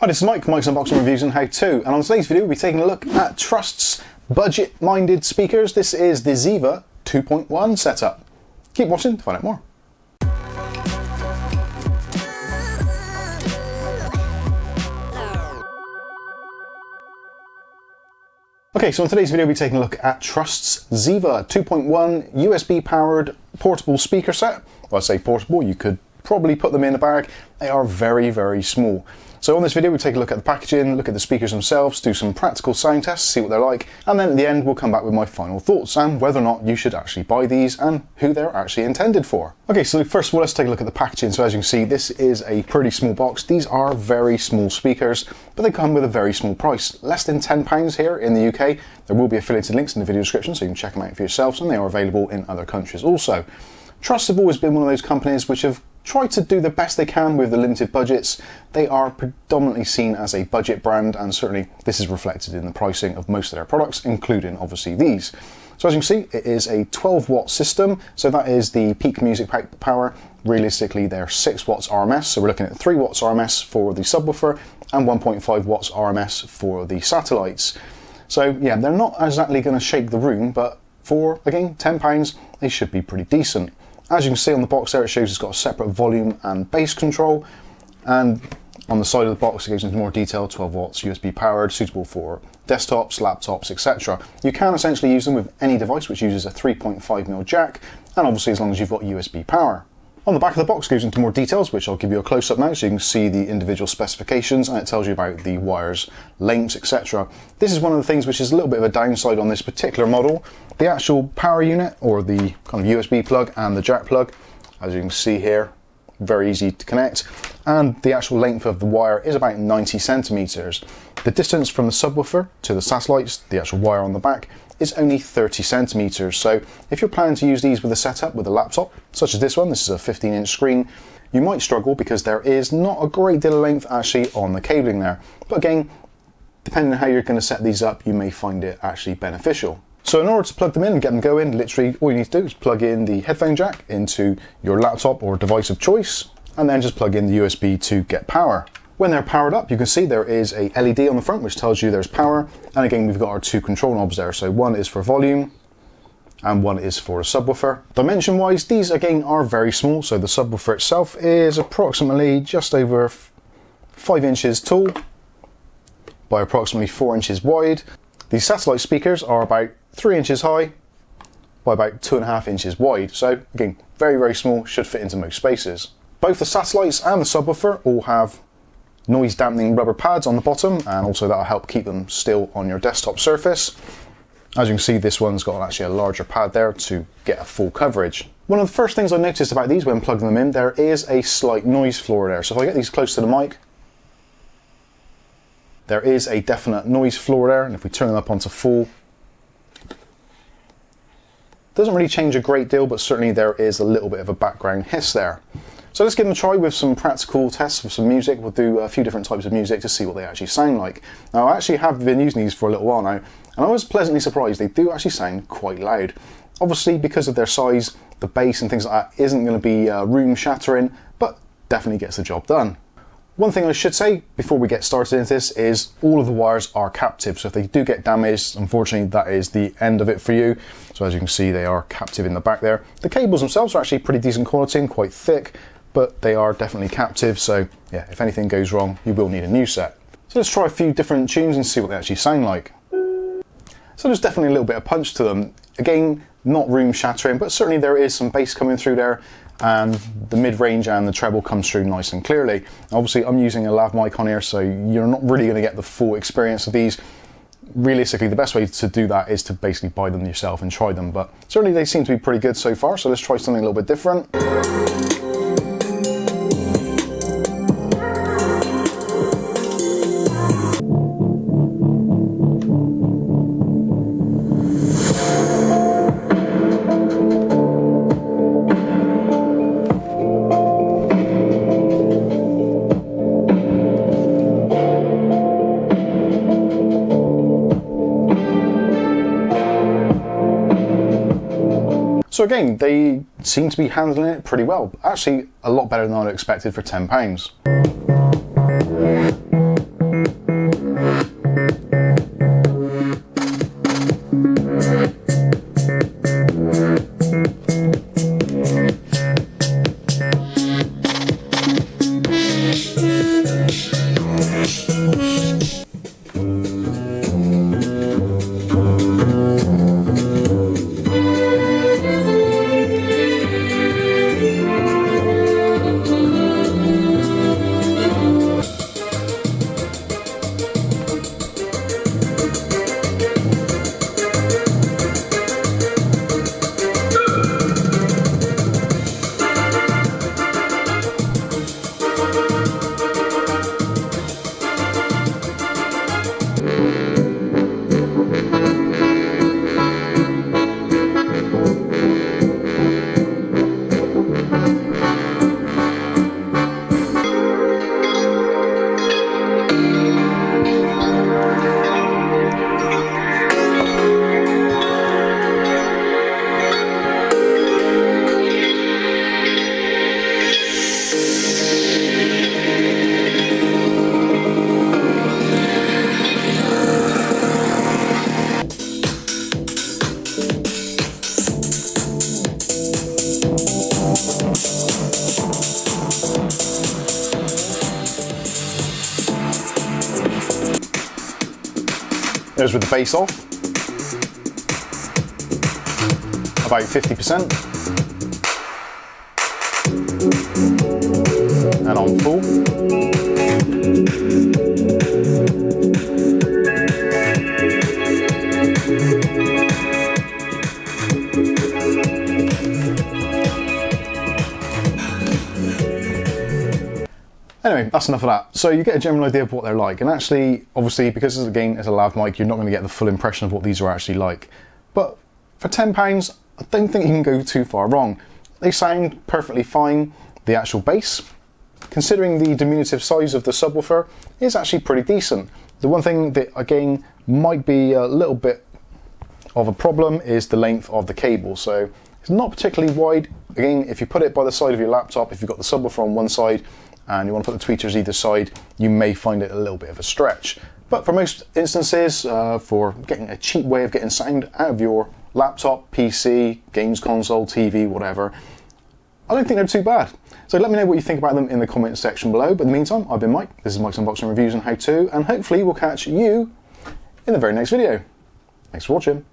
Hi, this is Mike's Unboxing Reviews and How To, and on today's video we'll be taking a look at Trust's budget-minded speakers. This is the ZIVA 2.1 setup. Keep watching to find out more. Okay, so in today's video we'll be taking a look at Trust's ZIVA 2.1 USB-powered portable speaker set. Well, I say portable, you could probably put them in a bag. They are very, very small. So on this video we'll take a look at the packaging, look at the speakers themselves, do some practical sound tests, see what they're like, and then at the end we'll come back with my final thoughts and whether or not you should actually buy these and who they're actually intended for. Okay, so first of all let's take a look at the packaging. So as you can see, this is a pretty small box. These are very small speakers, but they come with a very small price, less than £10 here in the UK. There will be affiliated links in the video description so you can check them out for yourselves, and they are available in other countries also. Trust have always been one of those companies which have tried to do the best they can with the limited budgets. They are predominantly seen as a budget brand, and certainly this is reflected in the pricing of most of their products, including obviously these. So as you can see, it is a 12 watt system, so that is the peak music power. Realistically they're 6 watts RMS, so we're looking at 3 watts RMS for the subwoofer and 1.5 watts RMS for the satellites. So yeah, they're not exactly going to shake the room, but for, again, £10 they should be pretty decent. As you can see on the box there, it shows it's got a separate volume and bass control, and on the side of the box it goes into more detail. 12 watts USB powered, suitable for desktops, laptops, etc. You can essentially use them with any device which uses a 3.5mm jack, and obviously as long as you've got USB power. On the back of the box goes into more details, which I'll give you a close-up now so you can see the individual specifications, and it tells you about the wires, lengths, etc. This is one of the things which is a little bit of a downside on this particular model. The actual power unit, or the kind of USB plug and the jack plug, as you can see here, very easy to connect, and the actual length of the wire is about 90 centimeters. The distance from the subwoofer to the satellites, the actual wire on the back, is only 30 centimeters. So if you're planning to use these with a setup with a laptop, such as this one, this is a 15-inch screen, you might struggle because there is not a great deal of length actually on the cabling there. But again, depending on how you're going to set these up, you may find it actually beneficial. So in order to plug them in and get them going, literally all you need to do is plug in the headphone jack into your laptop or device of choice, and then just plug in the USB to get power. When they're powered up, you can see there is a LED on the front which tells you there's power, and again we've got our two control knobs there. So one is for volume and one is for a subwoofer. Dimension wise, these again are very small. So the subwoofer itself is approximately just over 5 inches tall by approximately 4 inches wide. The satellite speakers are about 3 inches high by about 2.5 inches wide. So again, very, very small, should fit into most spaces. Both the satellites and the subwoofer all have noise dampening rubber pads on the bottom, and also that'll help keep them still on your desktop surface. As you can see, this one's got actually a larger pad there to get a full coverage. One of the first things I noticed about these when plugging them in, there is a slight noise floor there. So if I get these close to the mic, there is a definite noise floor there, and if we turn them up onto full, doesn't really change a great deal, but certainly there is a little bit of a background hiss there. So let's give them a try with some practical tests with some music. We'll do a few different types of music to see what they actually sound like. Now I actually have been using these for a little while now, and I was pleasantly surprised. They do actually sound quite loud. Obviously because of their size, the bass and things like that isn't going to be room shattering, but definitely gets the job done. One thing I should say before we get started into this is all of the wires are captive, so if they do get damaged, unfortunately that is the end of it for you. So as you can see, they are captive in the back there. The cables themselves are actually pretty decent quality and quite thick, but they are definitely captive, so yeah, if anything goes wrong, you will need a new set. So let's try a few different tunes and see what they actually sound like. So there's definitely a little bit of punch to them. Again, not room shattering, but certainly there is some bass coming through there, and the mid-range and the treble comes through nice and clearly. Obviously I'm using a lav mic on here, so you're not really going to get the full experience of these. Realistically, the best way to do that is to basically buy them yourself and try them, but certainly they seem to be pretty good so far, so let's try something a little bit different. So again, they seem to be handling it pretty well. Actually, a lot better than I'd expected for £10. There's with the bass off, about 50%, and on full. Anyway, that's enough of that. So you get a general idea of what they're like, and actually, obviously, because again it's a lav mic, you're not going to get the full impression of what these are actually like. But for £10, I don't think you can go too far wrong. They sound perfectly fine. The actual bass, considering the diminutive size of the subwoofer, is actually pretty decent. The one thing that, again, might be a little bit of a problem is the length of the cable. So it's not particularly wide. Again, if you put it by the side of your laptop, if you've got the subwoofer on one side and you want to put the tweeters either side, you may find it a little bit of a stretch. But for most instances, for getting a cheap way of getting sound out of your laptop, PC, games console, TV, whatever, I don't think they're too bad. So let me know what you think about them in the comments section below. But in the meantime, I've been Mike. This is Mike's Unboxing Reviews and How To, and hopefully we'll catch you in the very next video. Thanks for watching.